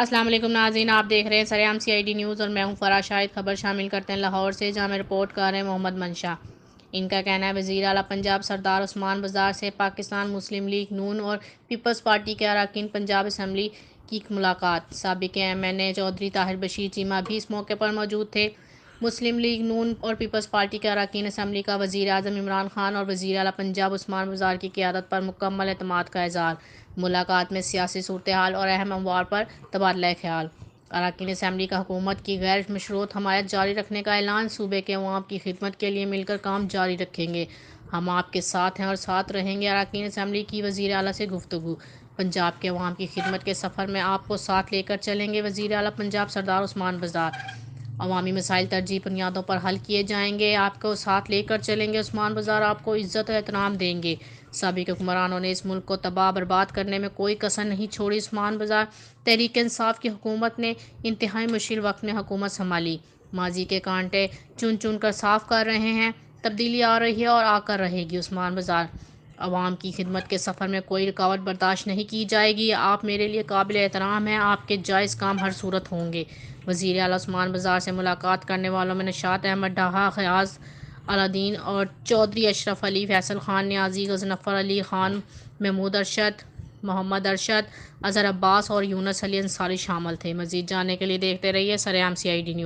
السلام علیکم ناظرین، آپ دیکھ رہے ہیں سریام CID نیوز اور میں ہوں فرا شاہد۔ خبر شامل کرتے ہیں لاہور سے، جہاں میں رپورٹ کر رہے ہیں محمد منشا۔ ان کا کہنا ہے وزیر اعلیٰ پنجاب سردار عثمان بزدار سے پاکستان مسلم لیگ نون اور پیپلز پارٹی کے اراکین پنجاب اسمبلی کی ملاقات۔ سابق MNA چودھری طاہر بشیر چیمہ بھی اس موقع پر موجود تھے۔ مسلم لیگ نون اور پیپلز پارٹی کے اراکین اسمبلی کا وزیر اعظم عمران خان اور وزیر اعلیٰ پنجاب عثمان بزدار کی قیادت پر مکمل اعتماد کا اظہار۔ ملاقات میں سیاسی صورتحال اور اہم امور پر تبادلہ خیال۔ اراکین اسمبلی کا حکومت کی غیر مشروط حمایت جاری رکھنے کا اعلان۔ صوبے کے عوام کی خدمت کے لیے مل کر کام جاری رکھیں گے، ہم آپ کے ساتھ ہیں اور ساتھ رہیں گے۔ اراکین اسمبلی کی وزیر اعلیٰ سے گفتگو۔ پنجاب کے عوام کی خدمت کے سفر میں آپ کو ساتھ لے کر چلیں گے، وزیر اعلیٰ پنجاب سردار عثمان بزدار۔ عوامی مسائل ترجیحی بنیادوں پر حل کیے جائیں گے، آپ کو ساتھ لے کر چلیں گے۔ عثمان بزدار آپ کو عزت و احترام دیں گے۔ سابق حکمرانوں نے اس ملک کو تباہ برباد کرنے میں کوئی کسر نہیں چھوڑی۔ عثمان بزدار تحریک انصاف کی حکومت نے انتہائی مشکل وقت میں حکومت سنبھالی، ماضی کے کانٹے چن چن کر صاف کر رہے ہیں، تبدیلی آ رہی ہے اور آ کر رہے گی۔ عثمان بزدار عوام کی خدمت کے سفر میں کوئی رکاوٹ برداشت نہیں کی جائے گی، آپ میرے لیے قابل احترام ہیں، آپ کے جائز کام ہر صورت ہوں گے۔ وزیر اعلیٰ عثمان بزدار سے ملاقات کرنے والوں میں نشاط احمد ڈھاہا، غیاث الدین اور چودھری اشرف علی، فیصل خان نیازی، غضنفر علی خان، محمود ارشد، محمد ارشد، اظہر عباس اور یونس علی انصاری شامل تھے۔ مزید جاننے کے لیے دیکھتے رہیے سریام CID نیوز۔